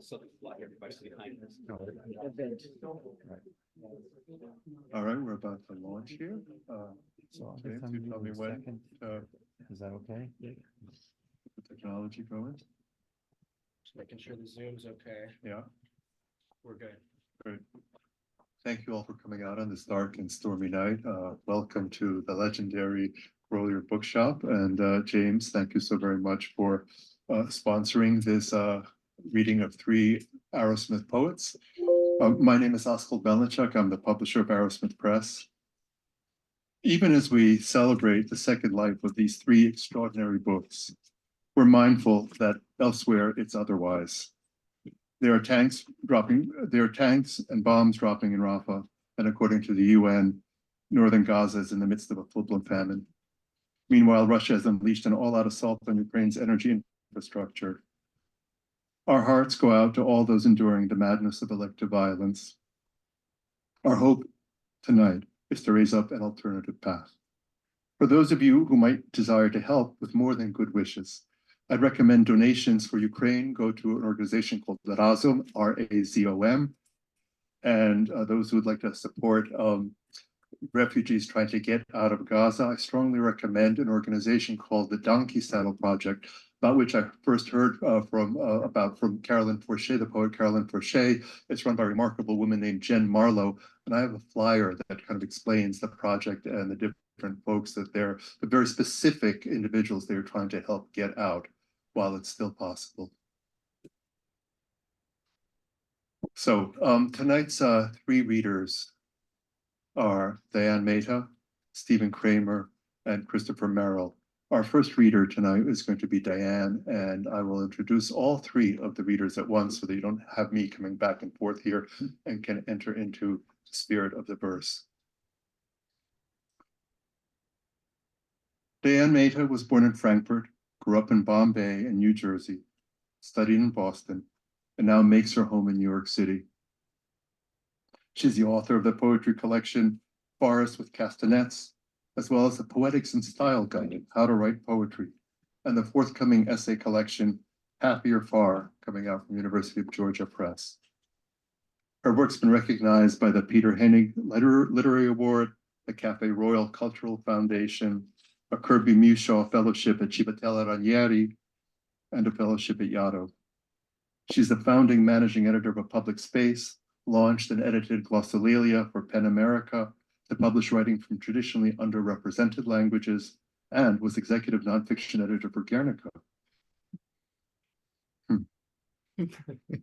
So fly everybody's behind us. All right, we're about to launch here. So James, I'll you be tell me in a when second. Is that okay? the technology going. Just making sure the Zoom's okay. Yeah, We're good. great. Thank you all for coming out on this dark and stormy night. Welcome to the legendary Grolier Bookshop. And James, thank you so very much for sponsoring this reading of 3 Arrowsmith poets. My name is Askold Melnyczuk. I'm the publisher of Arrowsmith Press. Even as we celebrate the second life of these 3 extraordinary books, we're mindful that elsewhere it's otherwise. There are tanks and bombs dropping in Rafah, and according to the UN, northern Gaza is in the midst of a full-blown famine. Meanwhile, Russia has unleashed an all-out assault on Ukraine's energy infrastructure. Our hearts go out to all those enduring the madness of elective violence. Our hope tonight is to raise up an alternative path. For those of you who might desire to help with more than good wishes, I'd recommend donations for Ukraine go to an organization called Razom, R-A-Z-O-M. And those who would like to support refugees trying to get out of Gaza, I strongly recommend an organization called the Donkey Saddle Project, about which I first heard from Carolyn Forche, the poet Carolyn Forche. It's run by a remarkable woman named Jen Marlowe. And I have a flyer that kind of explains the project and the different folks that they're, the very specific individuals they're trying to help get out while it's still possible. So tonight's 3 readers are Diane Mehta, Stephen Cramer, and Christopher Merrill. Our first reader tonight is going to be Diane, and I will introduce all 3 of the readers at once so that you don't have me coming back and forth here and can enter into the spirit of the verse. Diane Mehta was born in Frankfurt, grew up in Bombay and New Jersey, studied in Boston, and now makes her home in New York City. She's the author of the poetry collection Forest with Castanets, as well as the Poetics and Style Guide, How to Write Poetry, and the forthcoming essay collection Happier Far, coming out from University of Georgia Press. Her work's been recognized by the Peter Hennig Literary Award, the Cafe Royal Cultural Foundation, a Kirby Mushaw Fellowship at Civitanella Ranieri, and a fellowship at Yaddo. She's the founding managing editor of A Public Space, launched and edited Glossolalia for PEN America to publish writing from traditionally underrepresented languages, and was executive nonfiction editor for Guernica.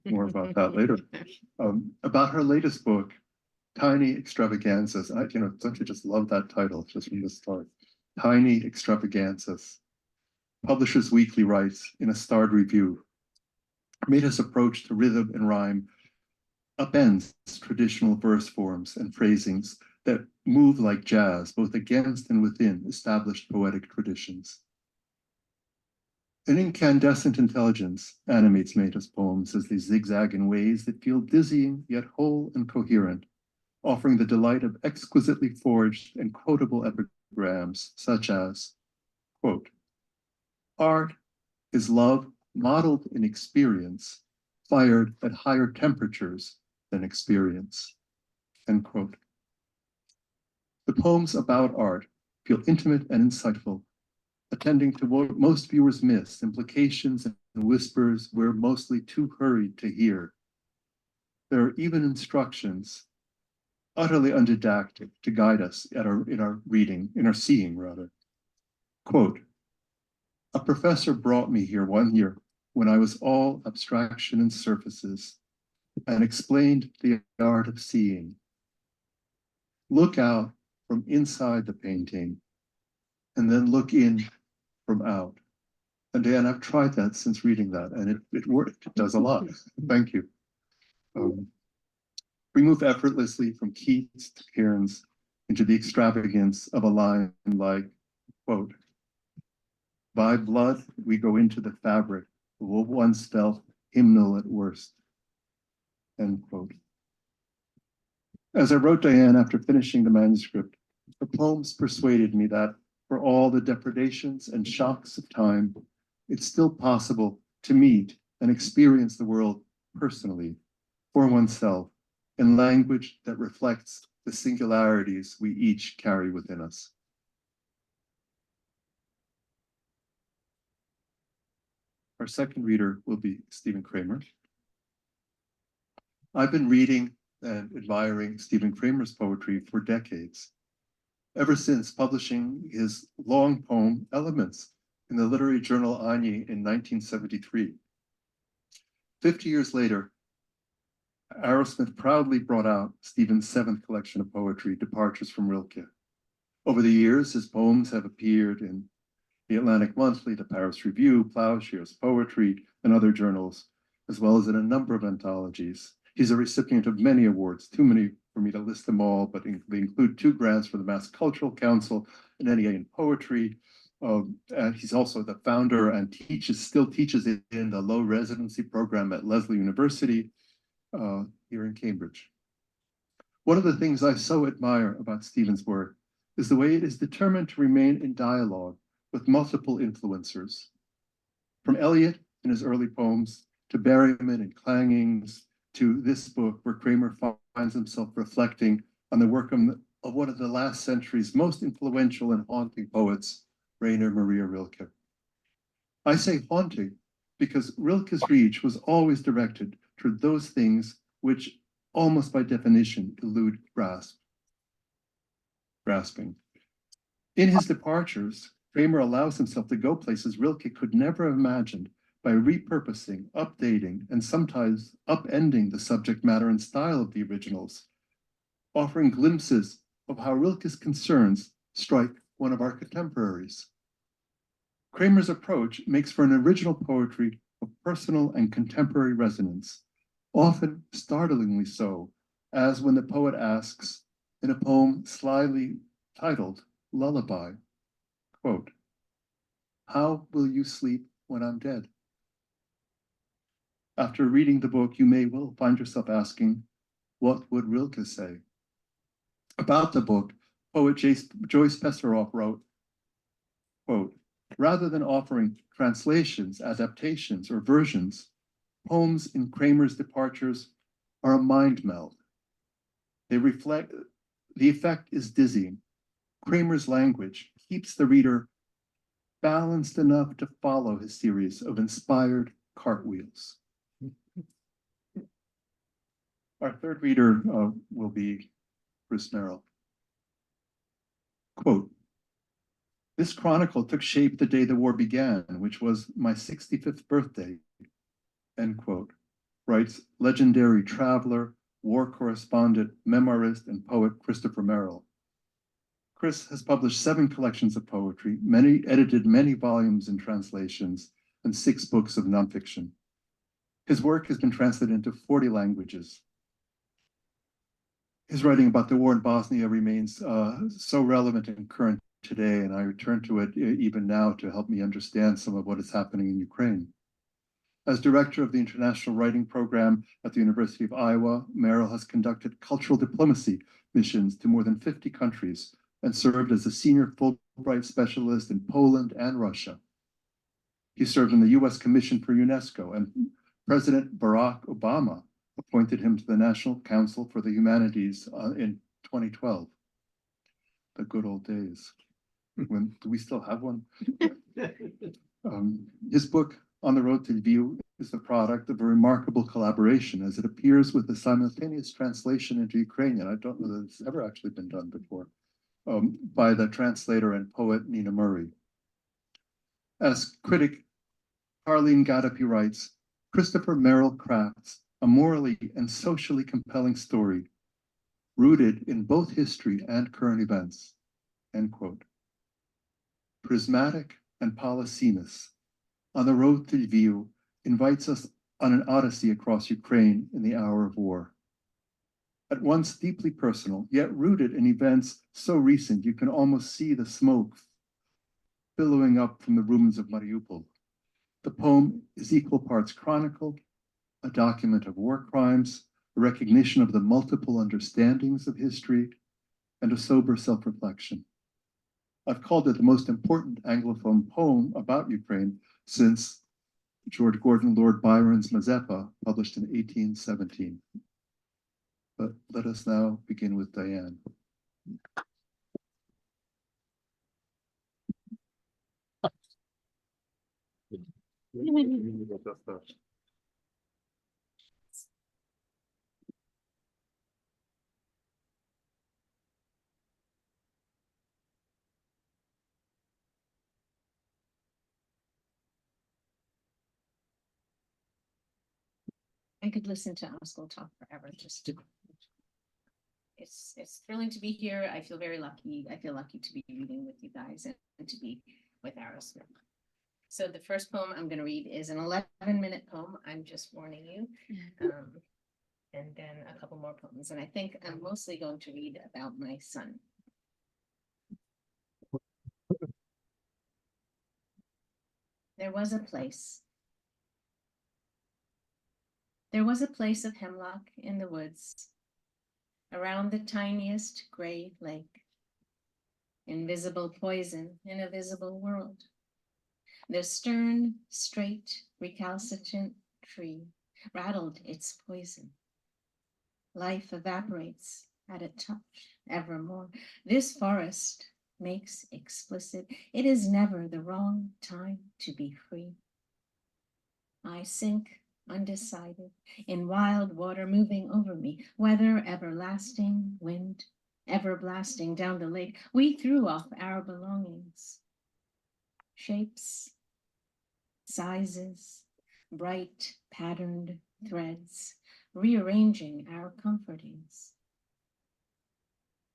More about that later. About her latest book, Tiny Extravaganzas. Don't you just love that title just from the start? Tiny Extravaganzas. Publishers Weekly writes in a starred review, Mehta's approach to rhythm and rhyme upends traditional verse forms and phrasings that move like jazz, both against and within established poetic traditions. An incandescent intelligence animates Mehta's poems as they zigzag in ways that feel dizzying yet whole and coherent, offering the delight of exquisitely forged and quotable epigrams such as, quote, art is love modeled in experience, fired at higher temperatures than experience, end quote. The poems about art feel intimate and insightful, attending to what most viewers miss, implications and whispers we're mostly too hurried to hear. There are even instructions, utterly undidactic, to guide us in our seeing rather. Quote, a professor brought me here one year when I was all abstraction and surfaces and explained the art of seeing. Look out from inside the painting and then look in from out. And Dan, I've tried that since reading that, and it worked. It does a lot. Thank you. We move effortlessly from Keats to Cairns into the extravagance of a line like, quote, by blood we go into the fabric of what once felt hymnal at worst, end quote. As I wrote Diane after finishing the manuscript, her poems persuaded me that for all the depredations and shocks of time, it's still possible to meet and experience the world personally for oneself in language that reflects the singularities we each carry within us. Our second reader will be Stephen Cramer. I've been reading and admiring Stephen Cramer's poetry for decades, ever since publishing his long poem, Elements, in the literary journal Agni in 1973. 50 years later, Arrowsmith proudly brought out Stephen's seventh collection of poetry, Departures from Rilke. Over the years, his poems have appeared in the Atlantic Monthly, the Paris Review, Plowshares Poetry, and other journals, as well as in a number of anthologies. He's a recipient of many awards, too many for me to list them all, but they include 2 grants for the Mass Cultural Council, an NEA in Poetry. And he's also the founder and still teaches in the Low-Residency Program at Lesley University here in Cambridge. One of the things I so admire about Stephen's work is the way it is determined to remain in dialogue with multiple influencers. From Eliot in his early poems, to Berryman and Clangings, to this book where Cramer finds himself reflecting on the work of one of the last century's most influential and haunting poets, Rainer Maria Rilke. I say haunting because Rilke's reach was always directed toward those things which, almost by definition, elude grasping. In his Departures, Cramer allows himself to go places Rilke could never have imagined by repurposing, updating, and sometimes upending the subject matter and style of the originals, offering glimpses of how Rilke's concerns strike one of our contemporaries. Cramer's approach makes for an original poetry of personal and contemporary resonance, often startlingly so, as when the poet asks in a poem slyly titled Lullaby, quote, "How will you sleep when I'm dead?" After reading the book, you may well find yourself asking, what would Rilke say? About the book, poet Joyce Pesseroff wrote, quote, "Rather than offering translations, adaptations, or versions, poems in Cramer's Departures are a mind meld. They reflect, the effect is dizzying. Cramer's language keeps the reader balanced enough to follow his series of inspired cartwheels." Our third reader will be Bruce Merrill. Quote, "This chronicle took shape the day the war began, which was my 65th birthday," end quote, writes legendary traveler, war correspondent, memoirist, and poet Christopher Merrill. Chris has published 7 collections of poetry, edited many volumes and translations, and 6 books of nonfiction. His work has been translated into 40 languages. His writing about the war in Bosnia remains so relevant and current today, and I return to it even now to help me understand some of what is happening in Ukraine. As director of the International Writing Program at the University of Iowa, Merrill has conducted cultural diplomacy missions to more than 50 countries and served as a senior Fulbright specialist in Poland and Russia. He served in the U.S. Commission for UNESCO, and President Barack Obama appointed him to the National Council for the Humanities in 2012. The good old days. Do we still have one? His book, On the Road to the View, is the product of a remarkable collaboration as it appears with a simultaneous translation into Ukrainian. I don't know that it's ever actually been done before, by the translator and poet Nina Murray. As critic Harleen Gadapy writes, Christopher Merrill crafts a morally and socially compelling story rooted in both history and current events, end quote. Prismatic and Polysemous, On the Road to View invites us on an odyssey across Ukraine in the hour of war. At once deeply personal, yet rooted in events so recent you can almost see the smoke billowing up from the ruins of Mariupol. The poem is equal parts chronicle, a document of war crimes, a recognition of the multiple understandings of history, and a sober self-reflection. I've called it the most important Anglophone poem about Ukraine since George Gordon Lord Byron's Mazeppa, published in 1817. But let us now begin with Diane. I could listen to Askold talk forever. It's thrilling to be here. I feel very lucky. I feel lucky to be reading with you guys and to be with Arrowsmith. So the first poem I'm going to read is an 11-minute poem. I'm just warning you. And then a couple more poems. And I think I'm mostly going to read about my son. There was a place. There was a place of hemlock in the woods, around the tiniest gray lake. Invisible poison in a visible world. The stern, straight, recalcitrant tree rattled its poison. Life evaporates at a touch evermore. This forest makes explicit it is never the wrong time to be free. I sink undecided in wild water moving over me, weather everlasting, wind ever blasting down the lake. We threw off our belongings, shapes, sizes, bright patterned threads, rearranging our comfortings.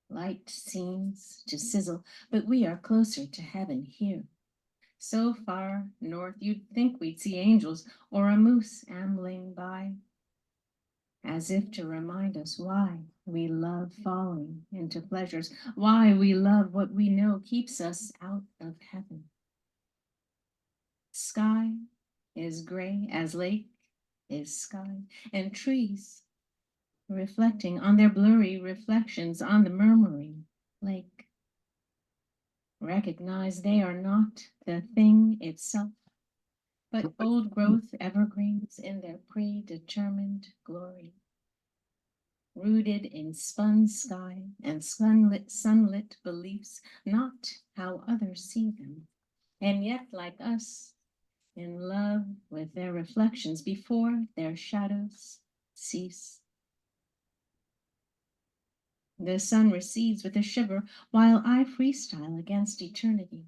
Light seems to sizzle, but we are closer to heaven here. So far north, you'd think we'd see angels or a moose ambling by, as if to remind us why we love falling into pleasures, why we love what we know keeps us out of heaven. Sky is gray as lake is sky, and trees reflecting on their blurry reflections on the murmuring lake. Recognize they are not the thing itself, but old growth evergreens in their predetermined glory, rooted in spun sky and sunlit beliefs, not how others see them, and yet like us, in love with their reflections before their shadows cease. The sun recedes with a shiver while I freestyle against eternity.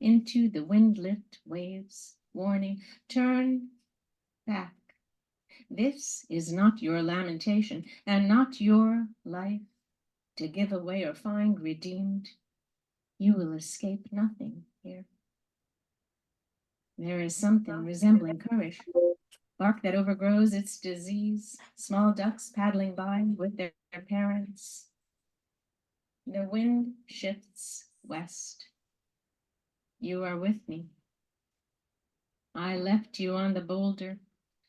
Into the wind-lit waves, warning, turn back. This is not your lamentation and not your life to give away or find redeemed. You will escape nothing here. There is something resembling courage, bark that overgrows its disease, small ducks paddling by with their parents. The wind shifts west. You are with me. I left you on the boulder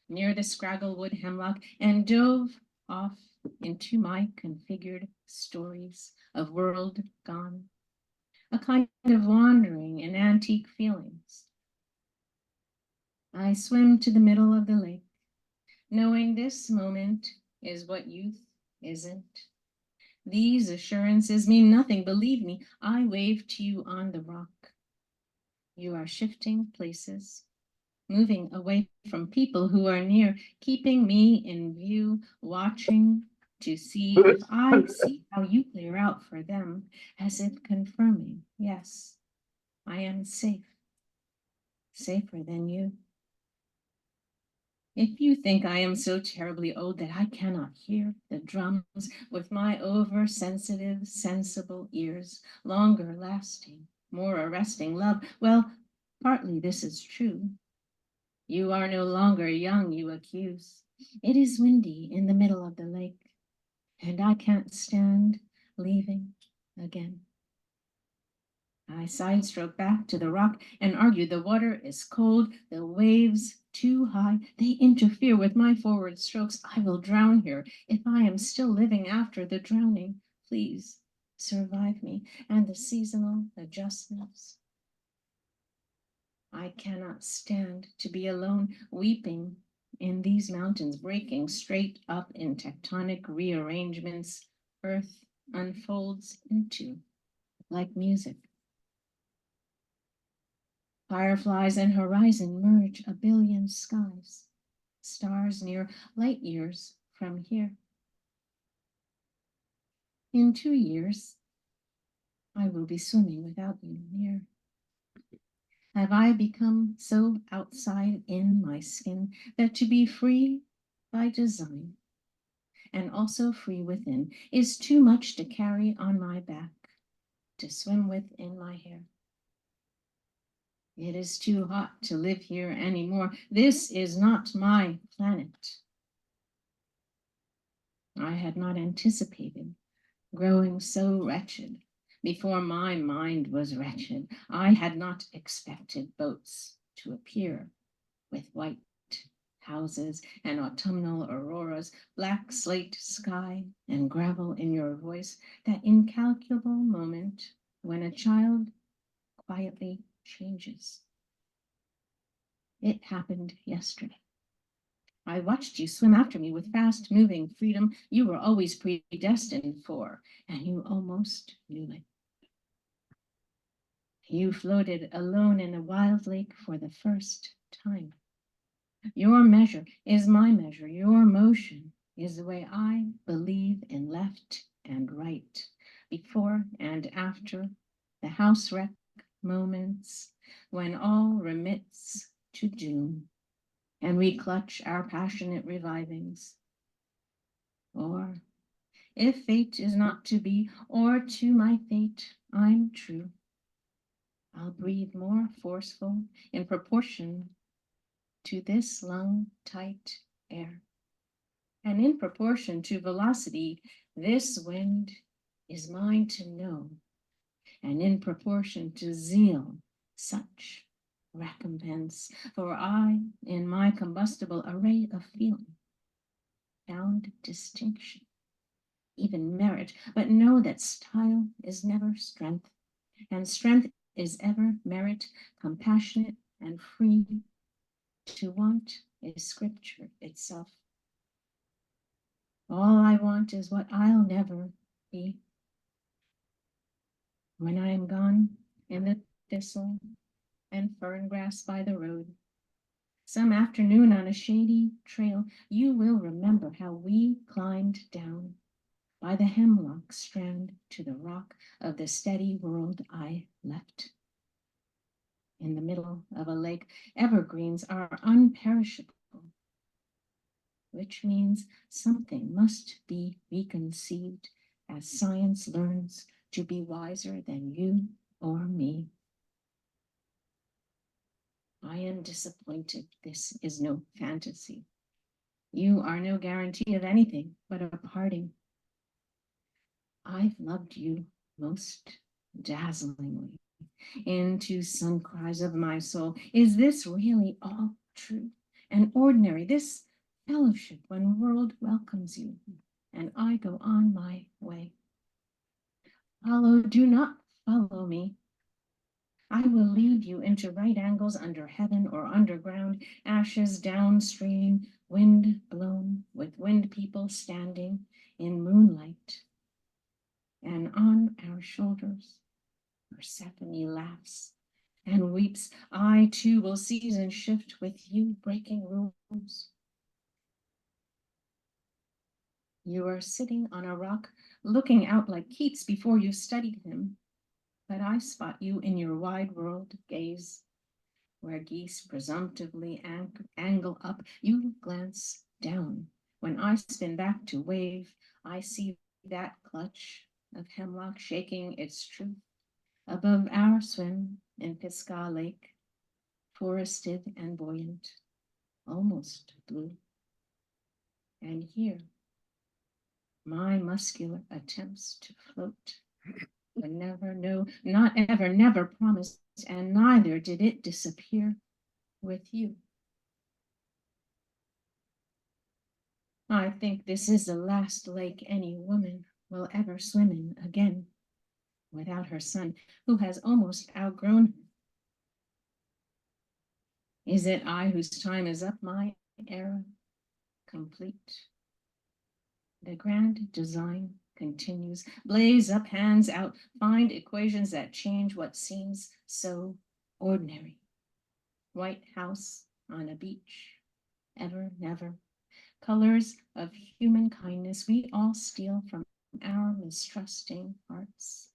near the scragglewood hemlock and dove off into my configured stories of world gone, a kind of wandering in antique feelings. I swim to the middle of the lake, knowing this moment is what youth isn't. These assurances mean nothing, believe me. I wave to you on the rock. You are shifting places, moving away from people who are near, keeping me in view, watching to see if I see how you clear out for them, as if confirming, yes, I am safe, safer than you. If you think I am so terribly old that I cannot hear the drums with my oversensitive, sensible ears, longer lasting, more arresting love, well, partly this is true. You are no longer young, you accuse. It is windy in the middle of the lake, and I can't stand leaving again. I sidestroke back to the rock and argue the water is cold, the waves too high. They interfere with my forward strokes. I will drown here if I am still living after the drowning. Please survive me and the seasonal adjustments. I cannot stand to be alone, weeping in these mountains, breaking straight up in tectonic rearrangements, earth unfolds into, like music. Fireflies and horizon merge a billion skies, stars near light years from here. In 2 years, I will be swimming without you near. Have I become so outside in my skin that to be free by design and also free within is too much to carry on my back, to swim with in my hair? It is too hot to live here anymore. This is not my planet. I had not anticipated growing so wretched before my mind was wretched. I had not expected boats to appear with white houses and autumnal auroras, black slate sky and gravel in your voice, that incalculable moment when a child quietly changes. It happened yesterday. I watched you swim after me with fast-moving freedom you were always predestined for, and you almost knew it. You floated alone in a wild lake for the first time. Your measure is my measure. Your motion is the way I believe in left and right, before and after the house wreck moments when all remits to doom and we clutch our passionate revivings. Or if fate is not to be, or to my fate I'm true, I'll breathe more forceful in proportion to this lung-tight air. And in proportion to velocity, this wind is mine to know. And in proportion to zeal, such recompense, for I, in my combustible array of feeling, found distinction, even merit, but know that style is never strength, and strength is ever merit, compassionate and free. To want is scripture itself. All I want is what I'll never be. When I am gone in the thistle and fern grass by the road, some afternoon on a shady trail, you will remember how we climbed down by the hemlock strand to the rock of the steady world I left. In the middle of a lake, evergreens are unperishable, which means something must be reconceived as science learns to be wiser than you or me. I am disappointed. This is no fantasy. You are no guarantee of anything but a parting. I've loved you most dazzlingly into sun cries of my soul. Is this really all true and ordinary, this fellowship when world welcomes you and I go on my way? Follow, do not follow me. I will lead you into right angles under heaven or underground, ashes downstream, wind blown, with wind people standing in moonlight. And on our shoulders, Persephone laughs and weeps. I too will season shift with you, breaking rules. You are sitting on a rock, looking out like Keats before you studied him. But I spot you in your wide world gaze, where geese presumptively angle up, you glance down. When I spin back to wave, I see that clutch of hemlock shaking its truth above our swim in Pisgah Lake, forested and buoyant, almost blue. And here, my muscular attempts to float, but never, no, not ever, never promised, and neither did it disappear with you. I think this is the last lake any woman will ever swim in again, without her son, who has almost outgrown her. Is it I whose time is up, my era complete? The grand design continues. Blaze up, hands out, find equations that change what seems so ordinary. White house on a beach, ever, never. Colors of human kindness we all steal from our mistrusting hearts.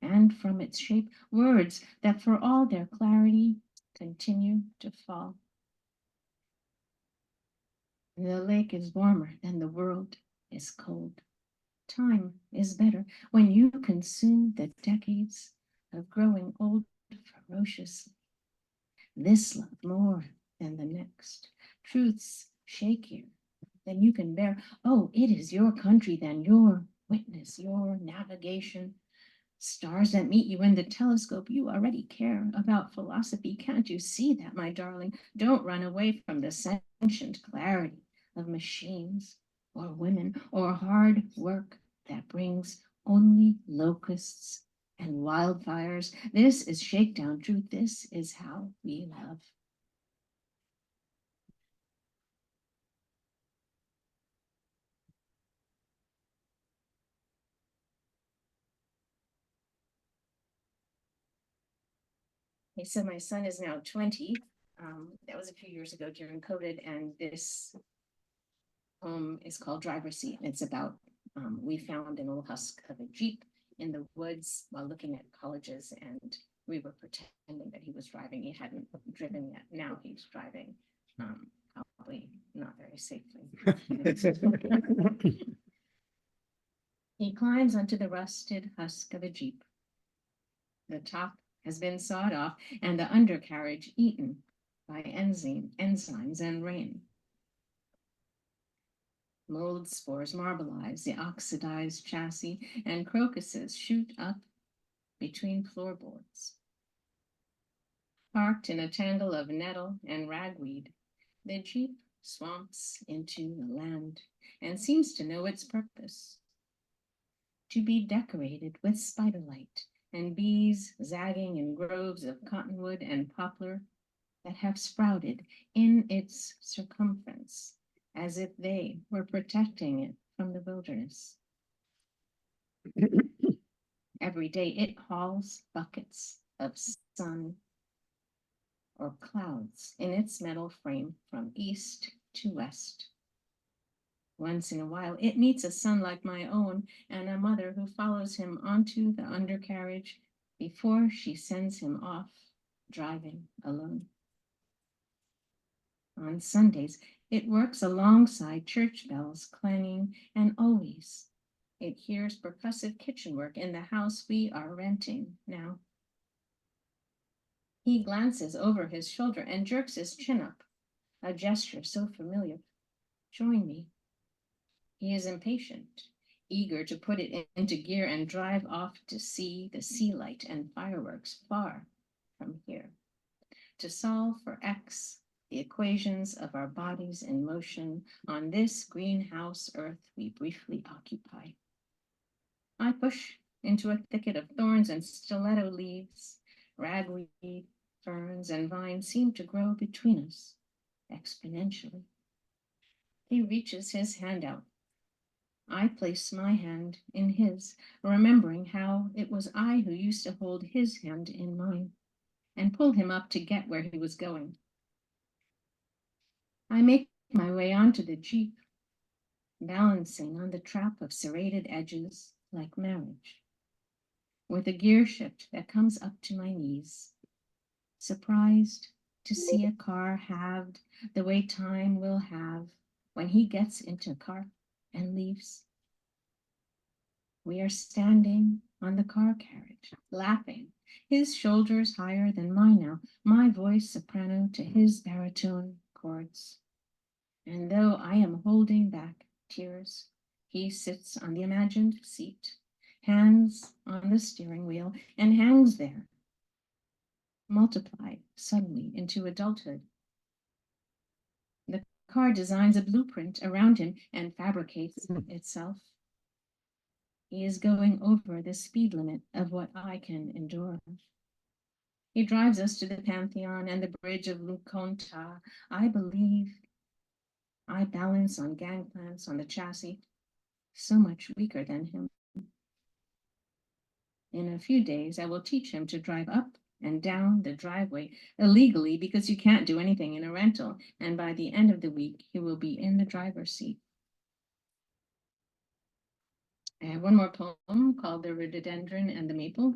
And from its shape, words that for all their clarity continue to fall. The lake is warmer than the world is cold. Time is better when you consume the decades of growing old ferociously. This love more than the next. Truths shakier than you can bear. Oh, it is your country, then your witness, your navigation. Stars that meet you in the telescope, you already care about philosophy. Can't you see that, my darling? Don't run away from the sentient clarity of machines or women or hard work that brings only locusts and wildfires. This is shakedown truth. This is how we love. Okay, so my son is now 20. That was a few years ago during COVID, and this poem is called Driver's Seat. It's about, we found an old husk of a Jeep in the woods while looking at colleges, and we were pretending that he was driving. He hadn't driven yet. Now he's driving, probably not very safely. He climbs onto the rusted husk of a Jeep. The top has been sawed off and the undercarriage eaten by enzymes and rain. Mold spores marbleize the oxidized chassis, and crocuses shoot up between floorboards. Parked in a tangle of nettle and ragweed, the Jeep swamps into the land and seems to know its purpose: to be decorated with spiderlight and bees zagging in groves of cottonwood and poplar that have sprouted in its circumference, as if they were protecting it from the wilderness. Every day it hauls buckets of sun or clouds in its metal frame from east to west. Once in a while, it meets a son like my own and a mother who follows him onto the undercarriage before she sends him off driving alone. On Sundays, it works alongside church bells clanging, and always it hears percussive kitchen work in the house we are renting now. He glances over his shoulder and jerks his chin up, a gesture so familiar. Join me. He is impatient, eager to put it into gear and drive off to see the sea light and fireworks far from here, to solve for X the equations of our bodies in motion on this greenhouse earth we briefly occupy. I push into a thicket of thorns and stiletto leaves. Ragweed, ferns, and vines seem to grow between us exponentially. He reaches his hand out. I place my hand in his, remembering how it was I who used to hold his hand in mine and pull him up to get where he was going. I make my way onto the Jeep, balancing on the trap of serrated edges like marriage, with a gear shift that comes up to my knees, surprised to see a car halved the way time will have when he gets into a car and leaves. We are standing on the car carriage, laughing, his shoulders higher than mine now, my voice soprano to his baritone chords. And though I am holding back tears, he sits on the imagined seat, hands on the steering wheel, and hangs there, multiplied suddenly into adulthood. The car designs a blueprint around him and fabricates itself. He is going over the speed limit of what I can endure. He drives us to the Pantheon and the bridge of Luconta. I believe. I balance on gangplanks on the chassis, so much weaker than him. In a few days, I will teach him to drive up and down the driveway illegally because you can't do anything in a rental. And by the end of the week, he will be in the driver's seat. I have one more poem called The Rhododendron and the Maple.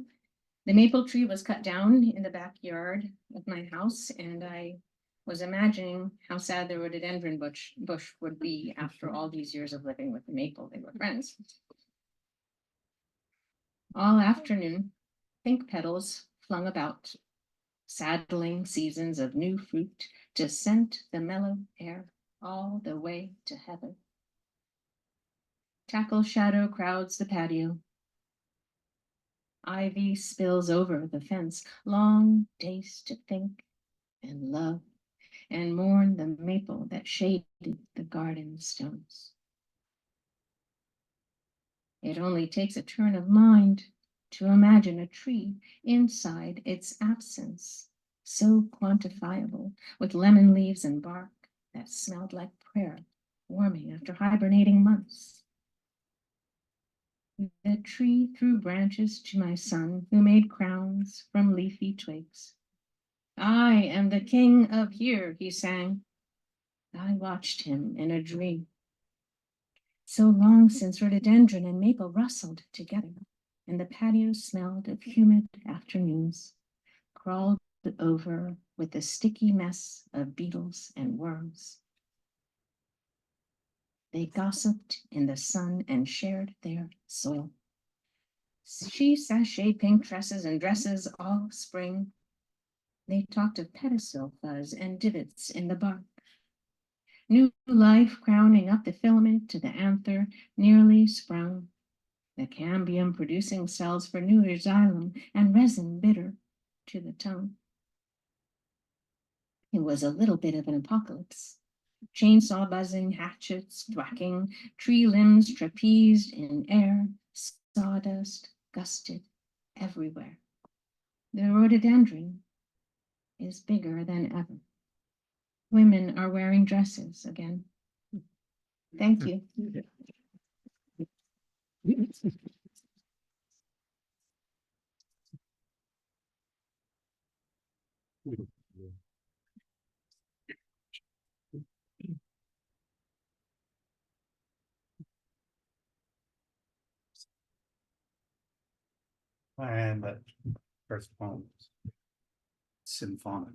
The maple tree was cut down in the backyard of my house, and I was imagining how sad the rhododendron bush would be after all these years of living with the maple. They were friends. All afternoon, pink petals flung about, saddling seasons of new fruit to scent the mellow air all the way to heaven. Tackle shadow crowds the patio. Ivy spills over the fence, long days to think and love and mourn the maple that shaded the garden stones. It only takes a turn of mind to imagine a tree inside its absence, so quantifiable, with lemon leaves and bark that smelled like prayer, warming after hibernating months. The tree threw branches to my son, who made crowns from leafy twigs. I am the king of here, he sang. I watched him in a dream. So long since rhododendron and maple rustled together, and the patio smelled of humid afternoons, crawled over with a sticky mess of beetles and worms. They gossiped in the sun and shared their soil. She sashayed pink tresses and dresses all spring. They talked of pedestal fuzz and divots in the bark. New life crowning up the filament to the anther nearly sprung. The cambium producing cells for new xylem and resin bitter to the tongue. It was a little bit of an apocalypse. Chainsaw buzzing, hatchets thwacking, tree limbs trapezed in air, sawdust gusted everywhere. The rhododendron is bigger than ever. Women are wearing dresses again. Thank you. And that first poem is symphonic.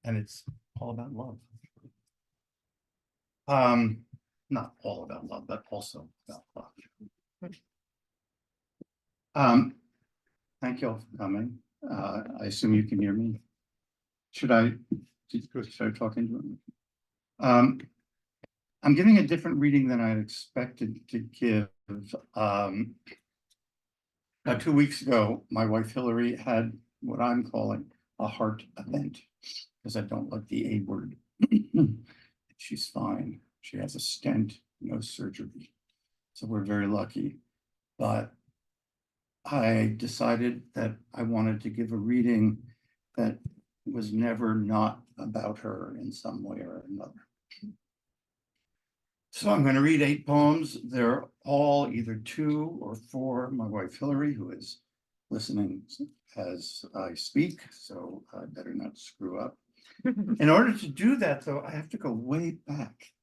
And it's all about love. Not all about love, but also about love. Thank you all for coming. I assume you can hear me. Should I talk into it? I'm giving a different reading than I had expected to give. 2 weeks ago, my wife Hillary had what I'm calling a heart event because I don't like the A word. She's fine. She has a stent, no surgery. So we're very lucky. But I decided that I wanted to give a reading that was never not about her in some way or another. So I'm going to read 8 poems. They're all either 2 or 4. My wife Hillary, who is listening as I speak, so I better not screw up. In order to do that, though, I have to go way back.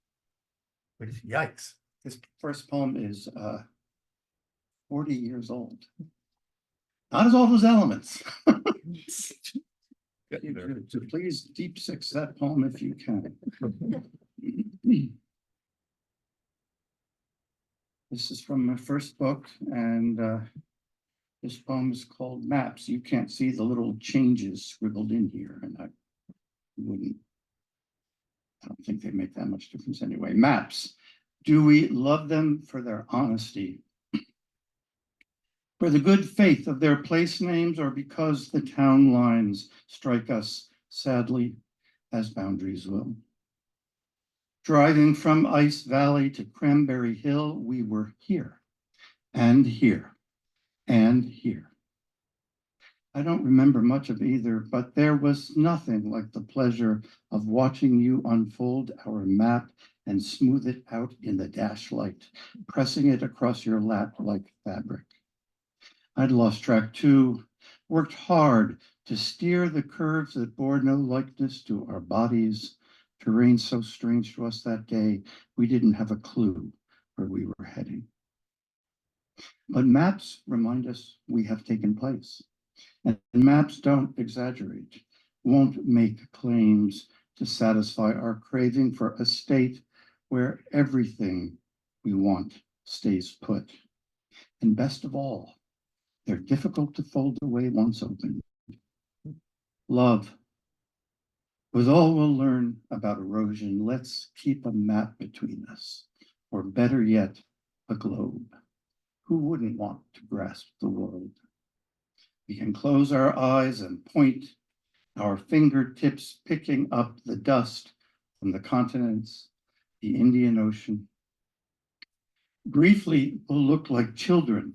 Which, yikes. This first poem is 40 years old. Not as old as Elements. So please deep six that poem if you can. This is from my first book, and this poem is called Maps. You can't see the little changes scribbled in here, and I don't think they make that much difference anyway. Maps. Do we love them for their honesty, for the good faith of their place names, or because the town lines strike us sadly as boundaries will? Driving from Ice Valley to Cranberry Hill, we were here and here and here. I don't remember much of either, but there was nothing like the pleasure of watching you unfold our map and smooth it out in the dash light, pressing it across your lap like fabric. I'd lost track too, worked hard to steer the curves that bore no likeness to our bodies, terrain so strange to us that day, we didn't have a clue where we were heading. But maps remind us we have taken place. And maps don't exaggerate, won't make claims to satisfy our craving for a state where everything we want stays put. And best of all, they're difficult to fold away once open. Love. With all we'll learn about erosion, let's keep a map between us, or better yet, a globe. Who wouldn't want to grasp the world? We can close our eyes and point, our fingertips picking up the dust from the continents, the Indian Ocean. Briefly, we'll look like children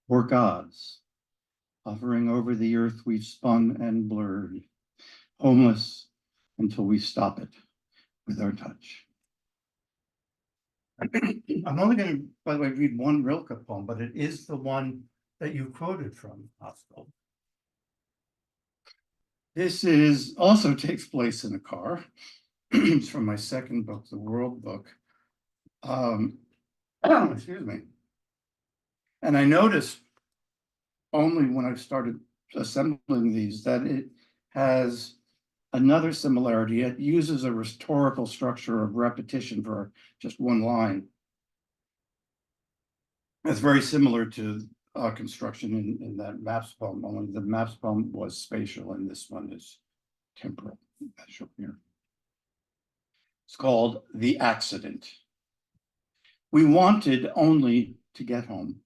or gods, hovering over the earth we've spun and blurred, homeless until we stop it with our touch. I'm only going to, by the way, read one Rilke poem, but it is the one that you quoted from, Askold. This also takes place in a car. It's from my second book, the World book. Excuse me. And I noticed only when I started assembling these that it has another similarity. It uses a rhetorical structure of repetition for just one line. It's very similar to construction in that maps poem, only the maps poem was spatial and this one is temporal. That's shown here. It's called The Accident. We wanted only to get home,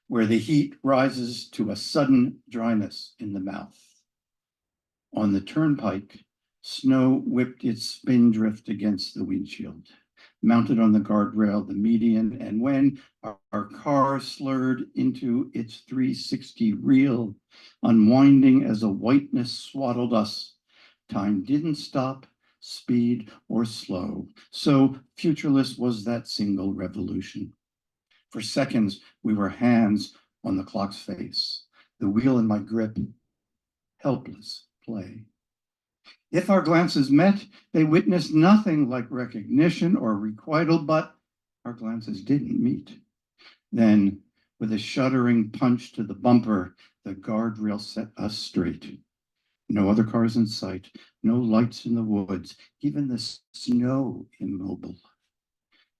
where the heat rises to a sudden dryness in the mouth. On the turnpike, snow whipped its spindrift against the windshield, mounted on the guardrail, the median, and when our car slurred into its 360 reel, unwinding as a whiteness swaddled us, time didn't stop, speed, or slow. So futureless was that single revolution. For seconds, we were hands on the clock's face, the wheel in my grip, helpless play. If our glances met, they witnessed nothing like recognition or requital, but our glances didn't meet. Then, with a shuddering punch to the bumper, the guardrail set us straight. No other cars in sight, no lights in the woods, even the snow immobile.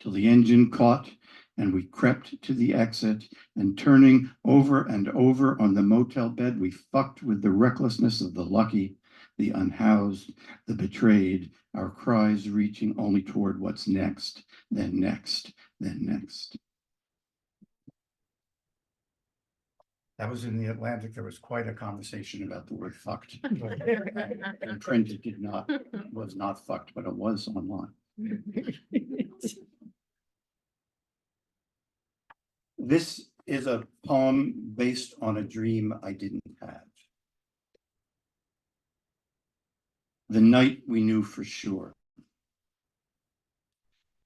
Till the engine caught and we crept to the exit, and turning over and over on the motel bed, we fucked with the recklessness of the lucky, the unhoused, the betrayed, our cries reaching only toward what's next, then next, then next. That was in the Atlantic. There was quite a conversation about the word fucked. In print, it was not fucked, but it was online. This is a poem based on a dream I didn't have. The night we knew for sure.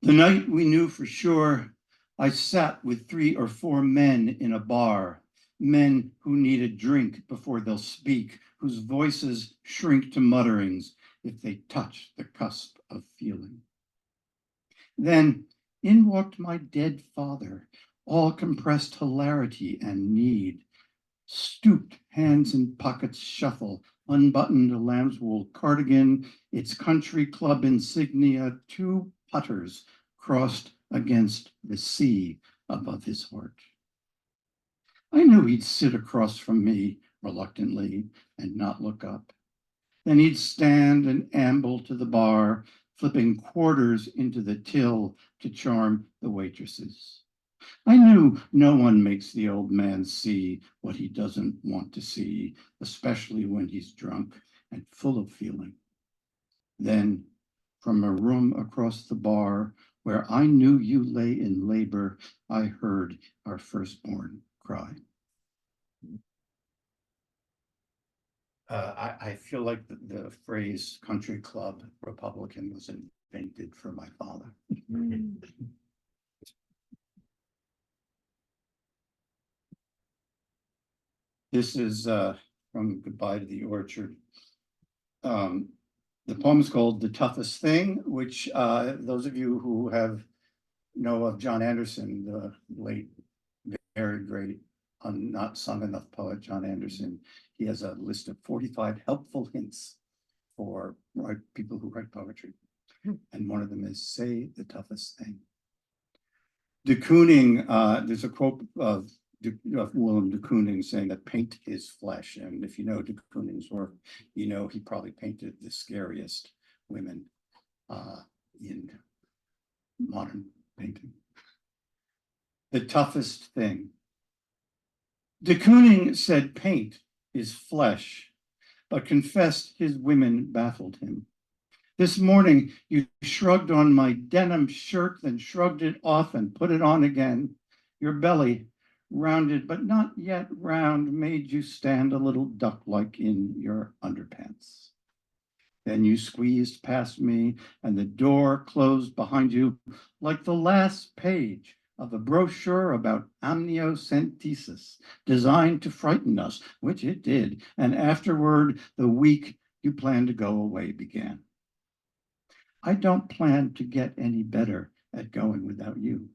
The night we knew for sure, I sat with 3 or 4 men in a bar, men who need a drink before they'll speak, whose voices shrink to mutterings if they touch the cusp of feeling. Then in walked my dead father, all compressed hilarity and need, stooped, hands in pockets shuffle, unbuttoned a lamb's wool cardigan, its country club insignia, 2 putters crossed against the sea above his heart. I knew he'd sit across from me reluctantly and not look up. Then he'd stand and amble to the bar, flipping quarters into the till to charm the waitresses. I knew no one makes the old man see what he doesn't want to see, especially when he's drunk and full of feeling. Then, from a room across the bar where I knew you lay in labor, I heard our firstborn cry. I feel like the phrase country club Republican was invented for my father. This is from Goodbye to the Orchard. The poem is called The Toughest Thing, which those of you who know of John Anderson, the late, very great, not sung enough poet, John Anderson, he has a list of 45 helpful hints for people who write poetry. And one of them is say the toughest thing. De Kooning, there's a quote of Willem de Kooning saying that paint is flesh. And if you know de Kooning's work, you know he probably painted the scariest women in modern painting. The toughest thing. De Kooning said paint is flesh, but confessed his women baffled him. This morning, you shrugged on my denim shirt, then shrugged it off and put it on again. Your belly, rounded but not yet round, made you stand a little duck-like in your underpants. Then you squeezed past me, and the door closed behind you like the last page of a brochure about amniocentesis, designed to frighten us, which it did. And afterward, the week you planned to go away began. I don't plan to get any better at going without you.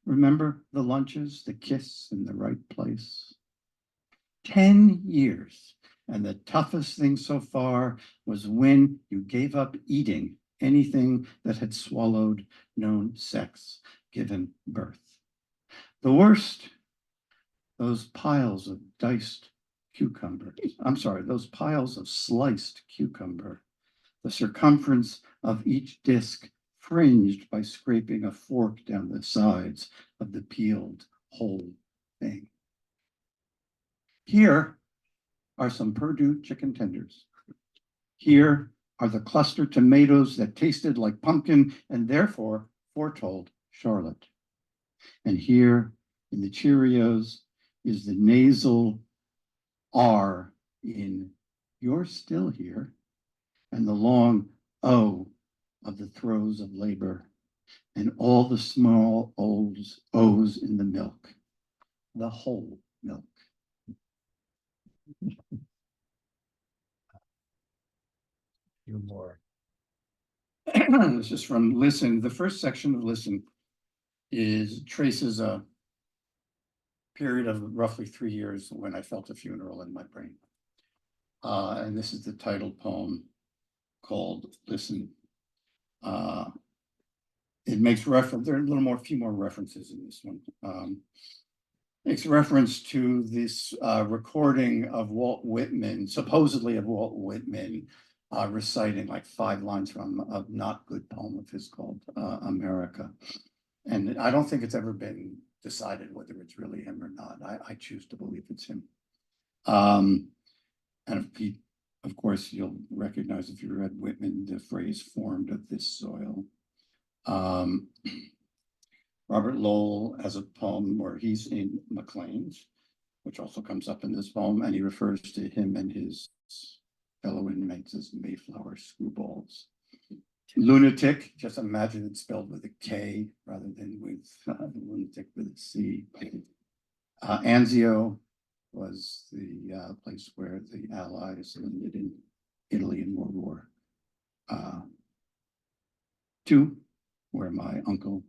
Remember the lunches, the kiss in the right place? 10 years, and the toughest thing so far was when you gave up eating anything that had swallowed known sex, given birth. The worst, those piles of diced cucumbers. I'm sorry, those piles of sliced cucumber. The circumference of each disc fringed by scraping a fork down the sides of the peeled whole thing. Here are some Purdue chicken tenders. Here are the clustered tomatoes that tasted like pumpkin and therefore foretold Charlotte. And here in the Cheerios is the nasal R in "You're Still Here," and the long O of the throes of labor, and all the small O's in the milk, the whole milk. few more. This is from Listen. The first section of Listen traces a period of roughly 3 years when I felt a funeral in my brain. And this is the title poem called Listen. It makes reference, there are a few more references in this one. Makes reference to this recording of Walt Whitman, supposedly of Walt Whitman, reciting like 5 lines from a not good poem of his called America. And I don't think it's ever been decided whether it's really him or not. I choose to believe it's him. And of course, you'll recognize if you read Whitman, the phrase "formed of this soil." Robert Lowell has a poem where he's in McLean's, which also comes up in this poem, and he refers to him and his fellow inmates as Mayflower screwballs. Lunatic, just imagine it spelled with a K rather than with lunatic with a C. Anzio was the place where the Allies landed in Italy in World War II, where my uncle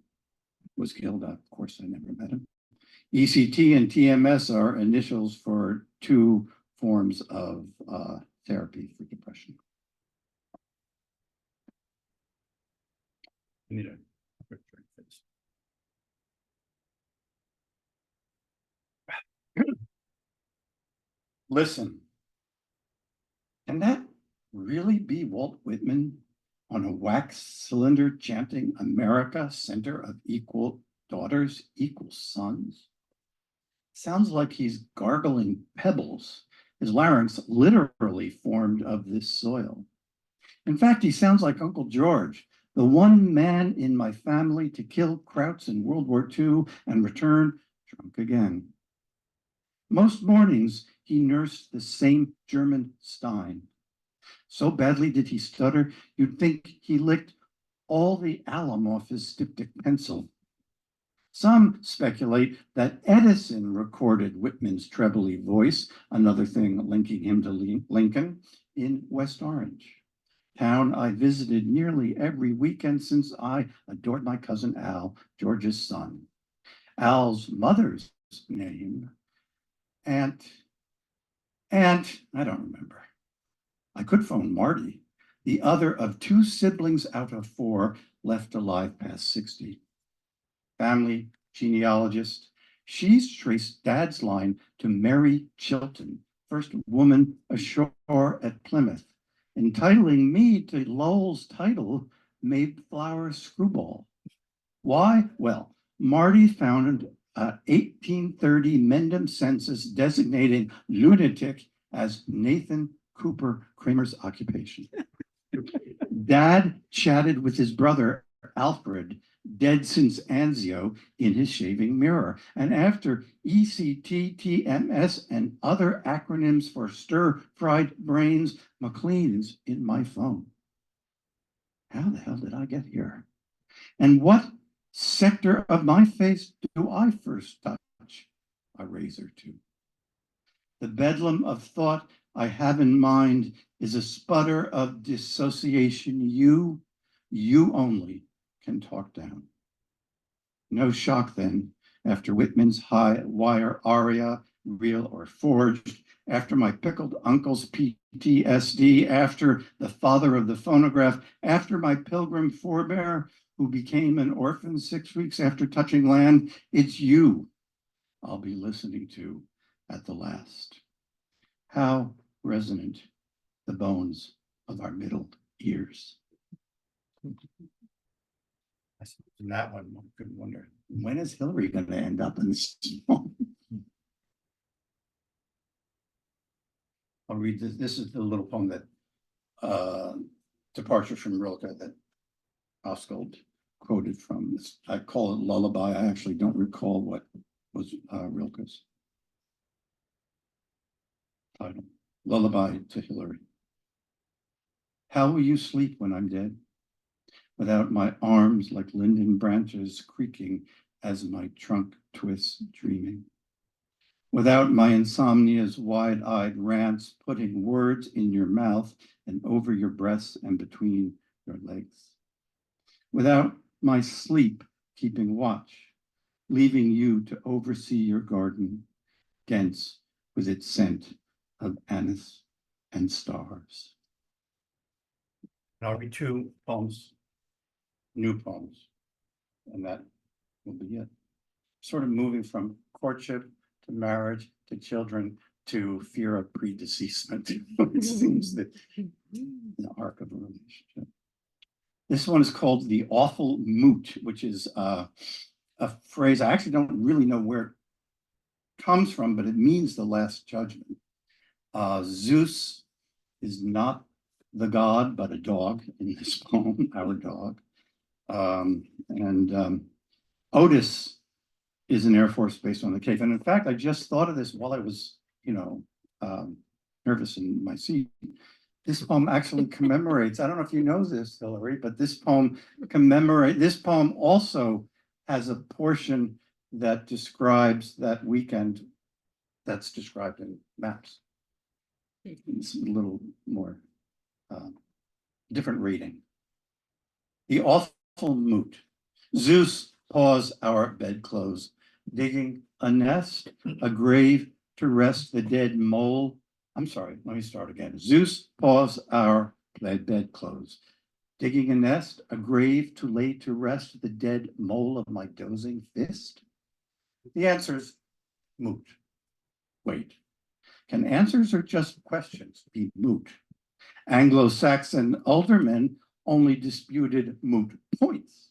was killed. Of course, I never met him. ECT and TMS are initials for 2 forms of therapy for depression. I need a quick drink for this. Listen, can that really be Walt Whitman on a wax cylinder chanting "America, center of equal daughters, equal sons"? Sounds like he's gargling pebbles. His larynx literally formed of this soil. In fact, he sounds like Uncle George, the one man in my family to kill Krauts in World War II and return drunk again. Most mornings, he nursed the same German Stein. So badly did he stutter, you'd think he licked all the alum off his styptic pencil. Some speculate that Edison recorded Whitman's trebly voice, another thing linking him to Lincoln, in West Orange, town I visited nearly every weekend since I adored my cousin Al, George's son. Al's mother's name, Aunt, I don't remember. I could phone Marty, the other of 2 siblings out of 4 left alive past 60. Family genealogist. She's traced Dad's line to Mary Chilton, first woman ashore at Plymouth, entitling me to Lowell's title, Mayflower Screwball. Why? Well, Marty found a 1830 Mendham census designating lunatic as Nathan Cooper Cramer's occupation. Dad chatted with his brother, Alfred, dead since Anzio, in his shaving mirror. And after ECT, TMS, and other acronyms for stir-fried brains, McLean's in my phone. How the hell did I get here? And what sector of my face do I first touch a razor to? The bedlam of thought I have in mind is a sputter of dissociation you only can talk down. No shock then, after Whitman's high wire aria, real or forged, after my pickled uncle's PTSD, after the father of the phonograph, after my pilgrim forebear who became an orphan 6 weeks after touching land, it's you I'll be listening to at the last. How resonant the bones of our middle ears. I suppose in that one could wonder, when is Hillary going to end up in this poem? I'll read this. This is the little poem that Departure from Rilke that Askold quoted from. I call it Lullaby. I actually don't recall what was Rilke's title. Lullaby to Hillary. How will you sleep when I'm dead? Without my arms like linden branches creaking as my trunk twists dreaming. Without my insomnia's wide-eyed rants putting words in your mouth and over your breasts and between your legs. Without my sleep keeping watch, leaving you to oversee your garden, dense with its scent of anise and stars. And I'll read 2 poems, new poems, and that will be it. Sort of moving from courtship to marriage to children to fear of predeceasement. It seems that the arc of a relationship. This one is called The Awful Moot, which is a phrase I actually don't really know where it comes from, but it means the last judgment. Zeus is not the god, but a dog in this poem, our dog. Otis is an Air Force base on the Cape. And in fact, I just thought of this while I was, nervous in my seat. This poem actually commemorates, I don't know if you know this, Hillary, but this poem also has a portion that describes that weekend that's described in maps. It's a little more different reading. The Awful Moot. Zeus paws our bedclothes, digging a nest, a grave to rest the dead mole. I'm sorry, let me start again. Zeus paws our bedclothes, digging a nest, a grave to lay to rest the dead mole of my dozing fist. The answer's moot. Wait, can answers or just questions be moot? Anglo-Saxon aldermen only disputed moot points.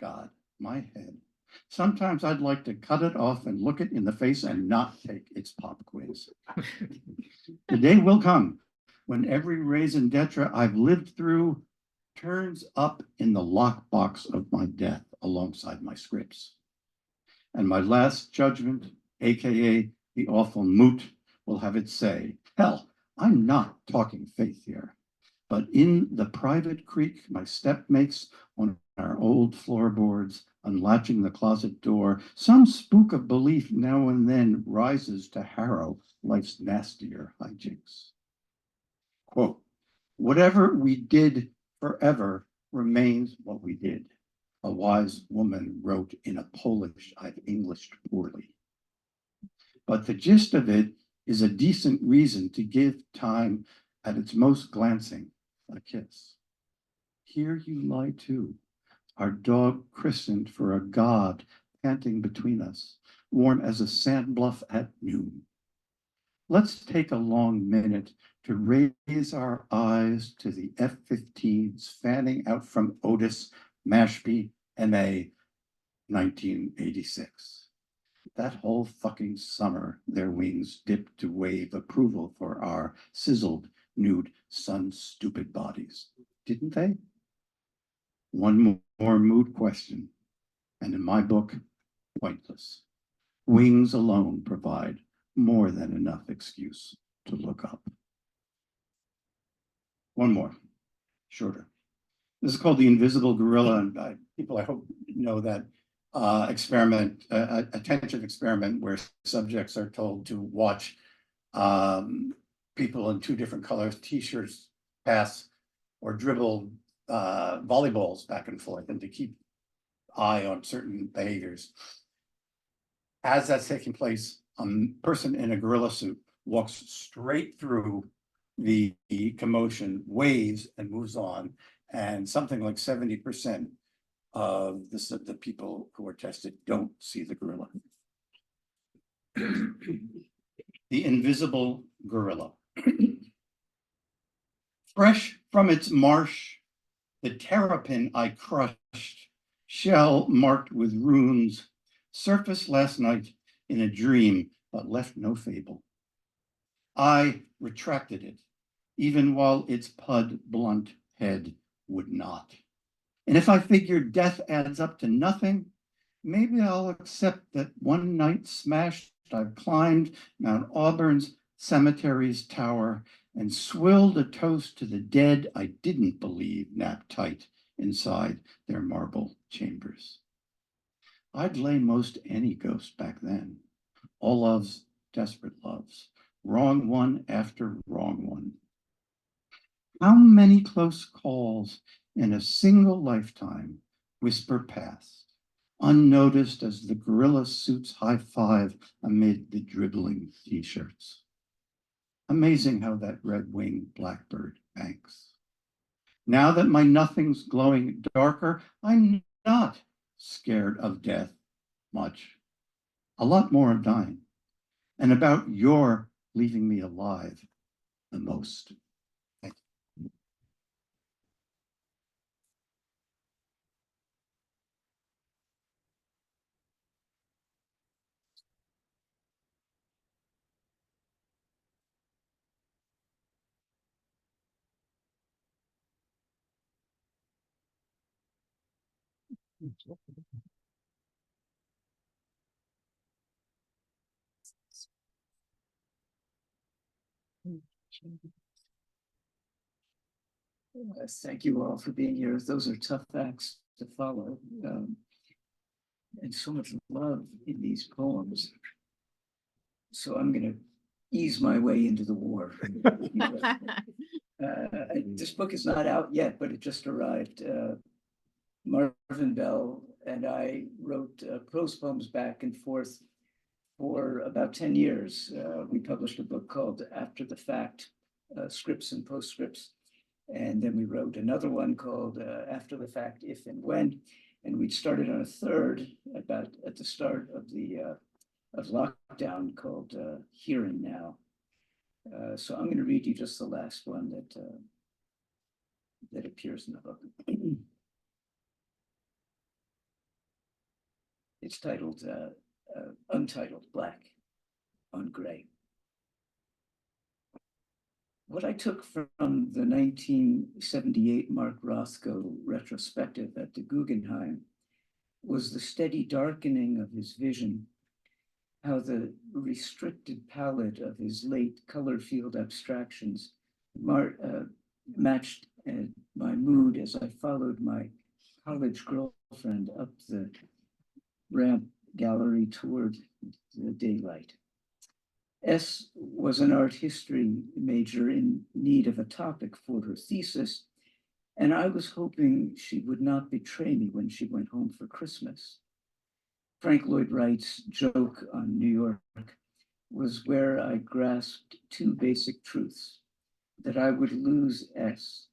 God, my head. Sometimes I'd like to cut it off and look it in the face and not take its pop quiz. The day will come when every raison d'etre I've lived through turns up in the lockbox of my death alongside my scripts. And my last judgment, AKA the awful moot, will have its say. Hell, I'm not talking faith here. But in the private creak my step makes on our old floorboards, unlatching the closet door, some spook of belief now and then rises to harrow life's nastier hijinks. Quote, whatever we did forever remains what we did, a wise woman wrote in a Polish I've Englished poorly. But the gist of it is a decent reason to give time at its most glancing a kiss. Here you lie too, our dog christened for a god panting between us, warm as a sand bluff at noon. Let's take a long minute to raise our eyes to the F-15s fanning out from Otis, Mashpee, MA, 1986. That whole fucking summer, their wings dipped to wave approval for our sizzled, nude, sun-stupid bodies, didn't they? One more mood question, and in my book, pointless. Wings alone provide more than enough excuse to look up. One more, shorter. This is called The Invisible Gorilla, and people I hope know that experiment, attention experiment where subjects are told to watch people in two different colors, t-shirts, pass or dribble volleyballs back and forth, and to keep eye on certain behaviors. As that's taking place, a person in a gorilla suit walks straight through the commotion, waves, and moves on. And something like 70% of the people who are tested don't see the gorilla. The Invisible Gorilla. Fresh from its marsh, the terrapin I crushed, shell marked with runes, surfaced last night in a dream, but left no fable. I retracted it, even while its pud blunt head would not. And if I figured death adds up to nothing, maybe I'll accept that one night smashed, I've climbed Mount Auburn's cemetery's tower and swilled a toast to the dead I didn't believe napped tight inside their marble chambers. I'd lay most any ghost back then. All loves, desperate loves, wrong one after wrong one. How many close calls in a single lifetime whisper past, unnoticed as the gorilla suits high five amid the dribbling t-shirts. Amazing how that red-winged blackbird banks. Now that my nothing's glowing darker, I'm not scared of death much. A lot more of dying, and about your leaving me alive the most. Thank you. Thank you all for being here. Those are tough acts to follow. And so much love in these poems. So I'm going to ease my way into the war. This book is not out yet, but it just arrived. Marvin Bell and I wrote prose poems back and forth for about 10 years. We published a book called After the Fact, Scripts and Postscripts. And then we wrote another one called After the Fact, If and When. And we'd started on a third about at the start of the of lockdown called Here and Now. So I'm going to read you just the last one that appears in the book. It's titled Untitled, Black on Gray. What I took from the 1978 Mark Rothko retrospective at the Guggenheim was the steady darkening of his vision how the restricted palette of his late color field abstractions matched my mood as I followed my college girlfriend up the ramp gallery toward the daylight. S was an art history major in need of a topic for her thesis, and I was hoping she would not betray me when she went home for Christmas. Frank Lloyd Wright's joke on New York was where I grasped two basic truths, that I would lose S,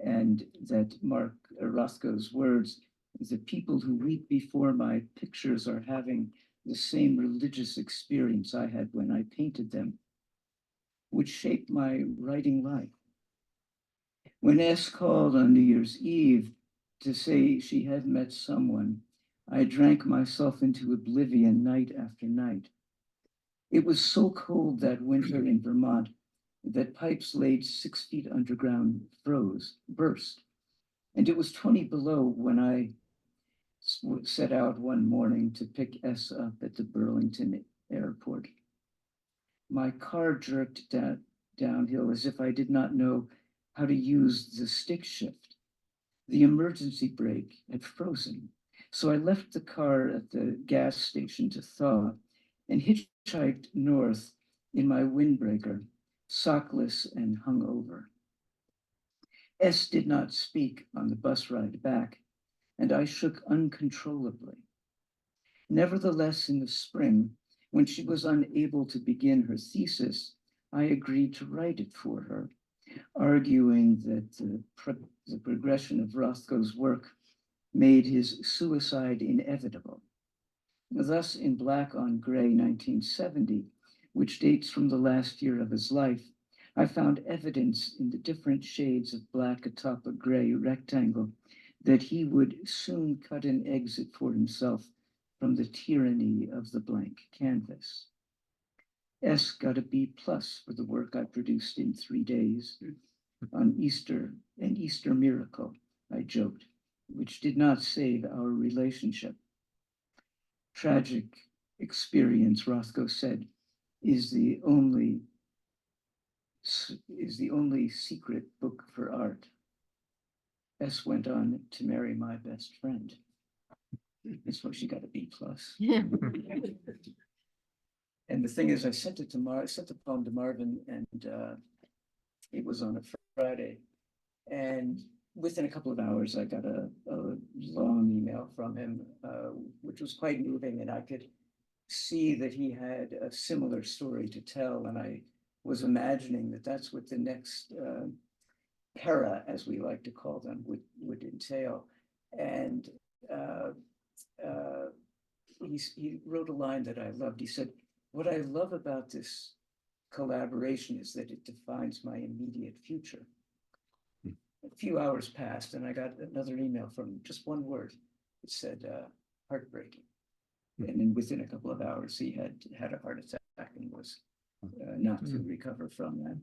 and that Mark Rothko's words, the people who weep before my pictures are having the same religious experience I had when I painted them, would shape my writing life. When S called on New Year's Eve to say she had met someone, I drank myself into oblivion night after night. It was so cold that winter in Vermont that pipes laid 6 feet underground burst. And it was 20 below when I set out one morning to pick S up at the Burlington airport. My car jerked downhill as if I did not know how to use the stick shift. The emergency brake had frozen, so I left the car at the gas station to thaw and hitchhiked north in my windbreaker, sockless and hungover. S did not speak on the bus ride back, and I shook uncontrollably. Nevertheless, in the spring, when she was unable to begin her thesis, I agreed to write it for her, arguing that the progression of Rothko's work made his suicide inevitable. Thus, in Black on Gray 1970, which dates from the last year of his life, I found evidence in the different shades of black atop a gray rectangle that he would soon cut an exit for himself from the tyranny of the blank canvas. S got a B+ for the work I produced in 3 days. On Easter, an Easter miracle, I joked, which did not save our relationship. Tragic experience, Rothko said, is the only secret book for art. S went on to marry my best friend. That's why she got a B+. And the thing is, I sent the poem to Marvin, and it was on a Friday. And within a couple of hours, I got a long email from him, which was quite moving, and I could see that he had a similar story to tell. And I was imagining that that's what the next para, as we like to call them, would entail. And he wrote a line that I loved. He said, "What I love about this collaboration is that it defines my immediate future." A few hours passed, and I got another email from just one word. It said, heartbreaking. And then within a couple of hours, he had a heart attack and was not to recover from that.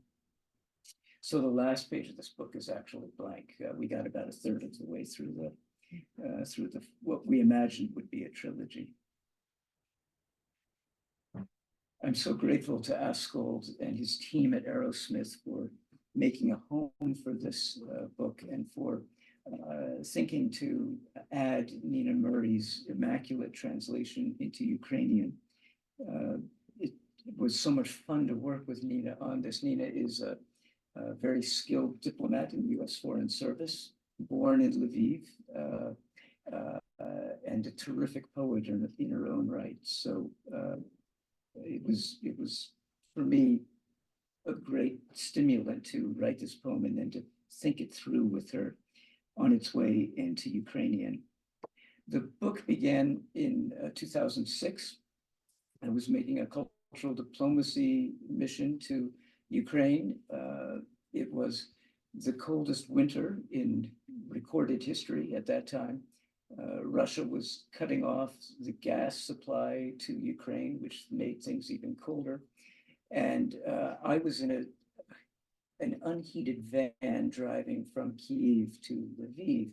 So the last page of this book is actually blank. We got about a third of the way through what we imagined would be a trilogy. I'm so grateful to Askold and his team at Arrowsmith for making a home for this book and for thinking to add Nina Murray's immaculate translation into Ukrainian. It was so much fun to work with Nina on this. Nina is a very skilled diplomat in the US Foreign Service, born in Lviv, and a terrific poet in her own right. So it was for me a great stimulant to write this poem and then to think it through with her on its way into Ukrainian. The book began in 2006. I was making a cultural diplomacy mission to Ukraine. It was the coldest winter in recorded history at that time. Russia was cutting off the gas supply to Ukraine, which made things even colder. And I was in an unheated van driving from Kyiv to Lviv.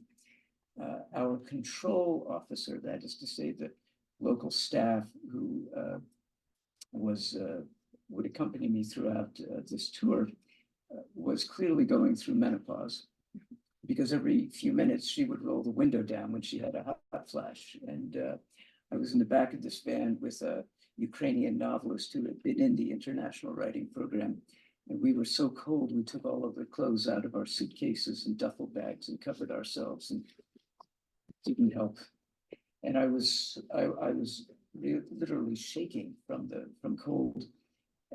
Our control officer, that is to say the local staff who would accompany me throughout this tour, was clearly going through menopause, because every few minutes she would roll the window down when she had a hot flash. And I was in the back of this van with a Ukrainian novelist who had been in the international writing program. And we were so cold, we took all of the clothes out of our suitcases and duffel bags and covered ourselves, and it didn't help. And I was literally shaking from cold.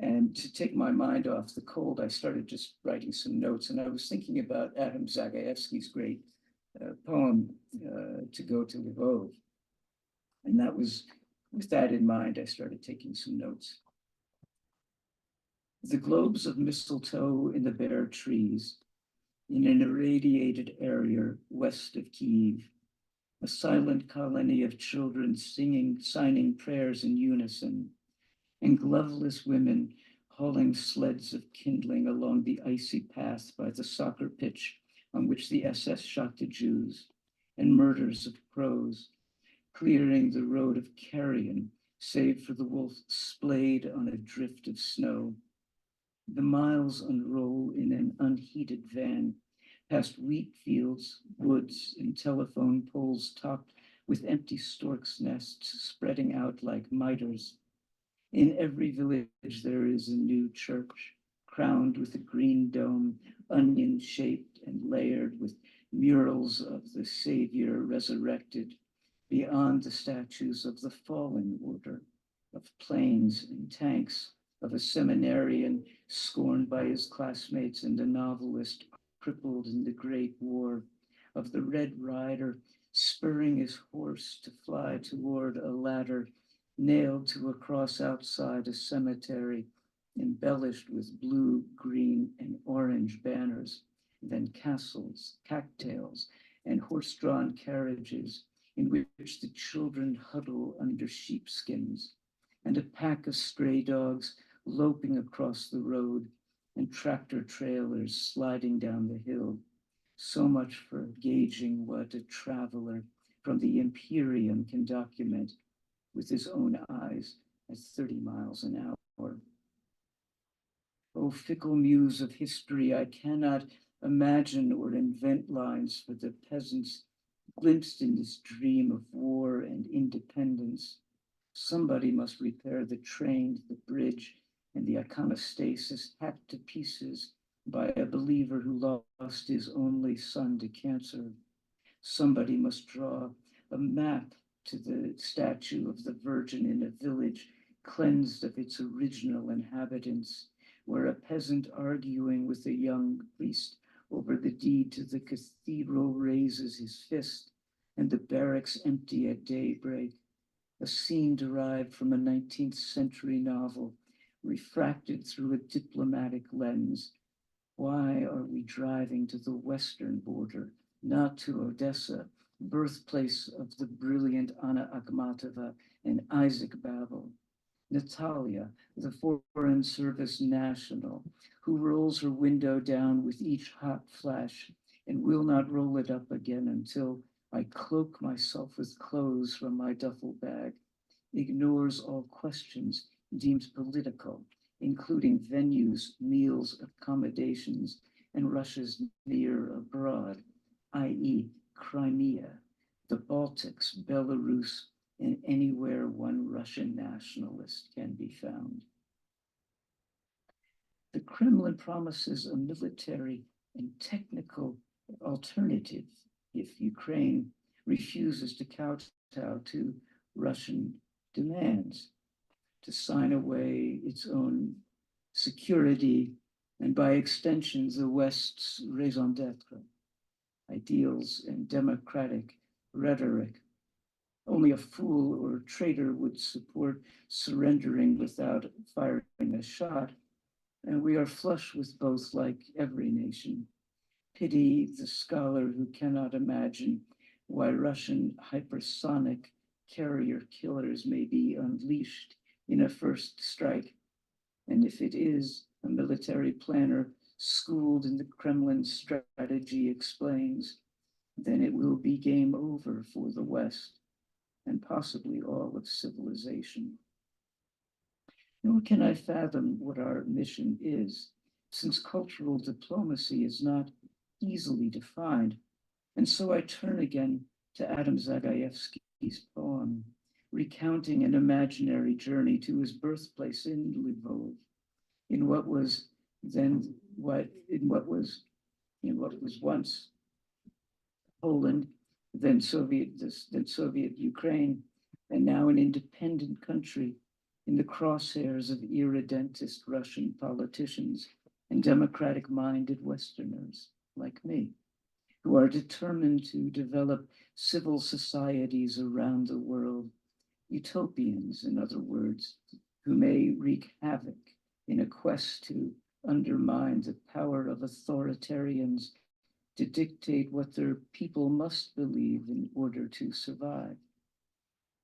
And to take my mind off the cold, I started just writing some notes. And I was thinking about Adam Zagaevsky's great poem, To Go to Lvov. And that was, with that in mind, I started taking some notes. The globes of mistletoe in the bare trees, in an irradiated area west of Kyiv, a silent colony of children signing prayers in unison, and gloveless women hauling sleds of kindling along the icy path by the soccer pitch on which the SS shot the Jews, and murders of crows, clearing the road of carrion, save for the wolf splayed on a drift of snow. The miles unroll in an unheated van, past wheat fields, woods, and telephone poles topped with empty storks' nests spreading out like mitres. In every village there is a new church, crowned with a green dome, onion-shaped and layered with murals of the Savior resurrected, beyond the statues of the fallen order, of planes and tanks, of a seminarian scorned by his classmates and a novelist crippled in the Great War, of the Red Rider spurring his horse to fly toward a ladder nailed to a cross outside a cemetery, embellished with blue, green, and orange banners, then castles, cattails, and horse-drawn carriages in which the children huddle under sheepskins, and a pack of stray dogs loping across the road, and tractor trailers sliding down the hill. So much for gauging what a traveler from the Imperium can document with his own eyes at 30 miles an hour. Oh, fickle muse of history, I cannot imagine or invent lines for the peasants glimpsed in this dream of war and independence. Somebody must repair the train, the bridge, and the iconostasis hacked to pieces by a believer who lost his only son to cancer. Somebody must draw a map to the statue of the Virgin in a village cleansed of its original inhabitants, where a peasant arguing with a young priest over the deed to the cathedral raises his fist, and the barracks empty at daybreak, a scene derived from a 19th century novel, refracted through a diplomatic lens. Why are we driving to the western border, not to Odessa, birthplace of the brilliant Anna Akhmatova and Isaac Babel? Natalia, the Foreign Service national, who rolls her window down with each hot flash and will not roll it up again until I cloak myself with clothes from my duffel bag, ignores all questions deemed political, including venues, meals, accommodations, and rushes near abroad, i.e. Crimea, the Baltics, Belarus, and anywhere one Russian nationalist can be found. The Kremlin promises a military and technical alternative if Ukraine refuses to kowtow to Russian demands, to sign away its own security, and by extension, the West's raison d'etre, ideals and democratic rhetoric. Only a fool or a traitor would support surrendering without firing a shot, and we are flush with both like every nation. Pity the scholar who cannot imagine why Russian hypersonic carrier killers may be unleashed in a first strike. And if it is, a military planner schooled in the Kremlin strategy explains, then it will be game over for the West and possibly all of civilization. Nor can I fathom what our mission is, since cultural diplomacy is not easily defined. And so I turn again to Adam Zagajewski's poem, recounting an imaginary journey to his birthplace in Lvov, in what was once Poland, then Soviet Ukraine, and now an independent country in the crosshairs of irredentist Russian politicians and democratic-minded Westerners like me, who are determined to develop civil societies around the world, utopians, in other words, who may wreak havoc in a quest to undermine the power of authoritarians to dictate what their people must believe in order to survive.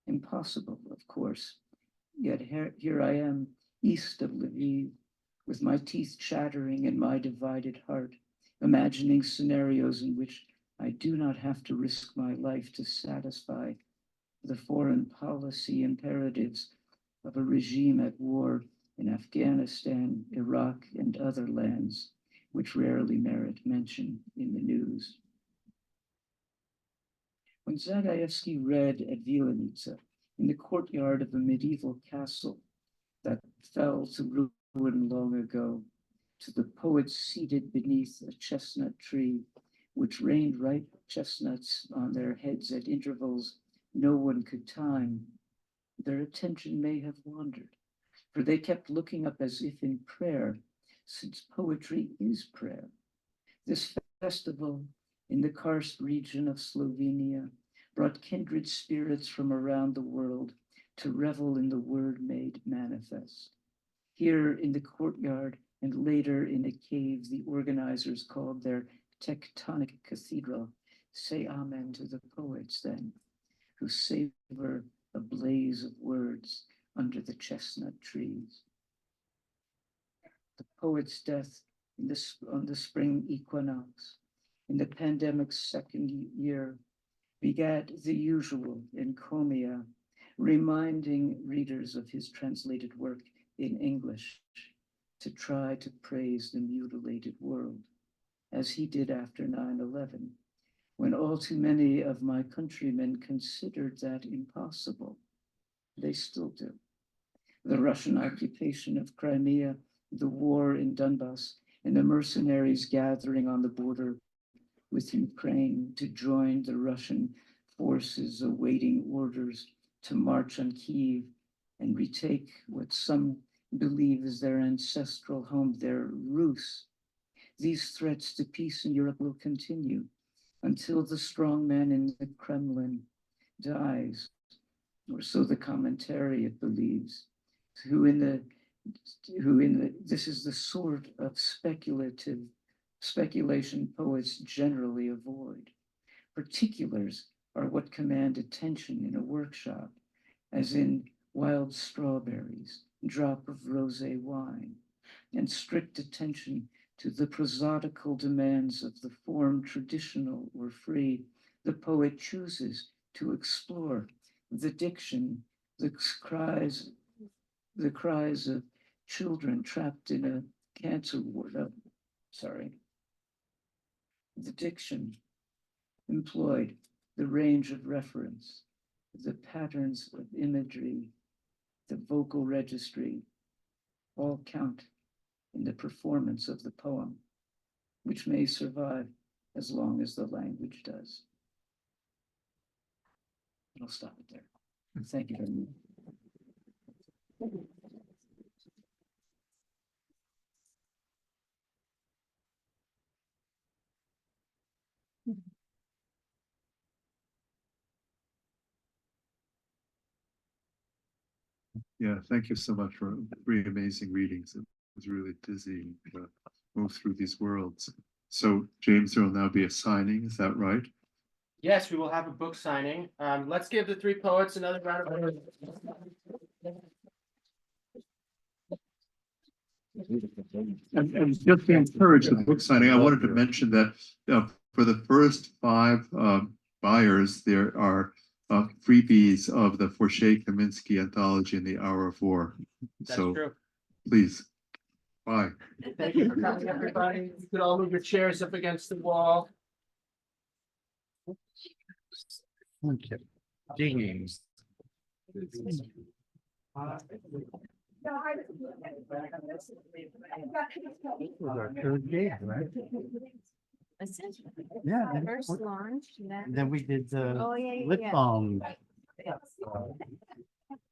Impossible, of course, yet here I am, east of Lviv, with my teeth chattering and my divided heart, imagining scenarios in which I do not have to risk my life to satisfy the foreign policy imperatives of a regime at war in Afghanistan, Iraq, and other lands, which rarely merit mention in the news. When Zagajewski read at Vilenica, in the courtyard of a medieval castle that fell to ruin long ago, to the poets seated beneath a chestnut tree, which rained ripe chestnuts on their heads at intervals no one could time, their attention may have wandered, for they kept looking up as if in prayer, since poetry is prayer. This festival in the karst region of Slovenia brought kindred spirits from around the world to revel in the word made manifest. Here in the courtyard and later in a cave the organizers called their tectonic cathedral, say amen to the poets then, who savor a blaze of words under the chestnut trees. The poet's death on the spring equinox, in the pandemic's second year, begat the usual encomia, reminding readers of his translated work in English to try to praise the mutilated world, as he did after 9/11, when all too many of my countrymen considered that impossible. They still do. The Russian occupation of Crimea, the war in Donbass, and the mercenaries gathering on the border with Ukraine to join the Russian forces awaiting orders to march on Kyiv and retake what some believe is their ancestral home, their Rus. These threats to peace in Europe will continue until the strong man in the Kremlin dies, or so the commentariat believes, this is the sort of speculation poets generally avoid. Particulars are what command attention in a workshop, as in wild strawberries, drop of rosé wine, and strict attention to the prosodical demands of the form traditional or free. The poet chooses to explore the diction, the cries of children trapped in a cancer ward. The diction employed, the range of reference, the patterns of imagery, the vocal registry, all count in the performance of the poem, which may survive as long as the language does. I'll stop it there. Thank you very much. Yeah, thank you so much for 3 amazing readings. It was really dizzying to move through these worlds. So, James, there will now be a signing, is that right? Yes, we will have a book signing. Let's give the 3 poets another round of applause. And just to encourage the book signing, I wanted to mention that for the first 5 buyers, there are freebies of the Forshay Kaminsky anthology in the Hour of War. That's So true. please, bye. Thank you for coming, everybody. You could all move your chairs up against the wall. Okay. Digging. Our third day, right? Yeah. then- First launch. Then we did the Oh, yeah, lip yeah. balm.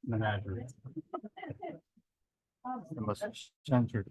Menagerie. The most censored.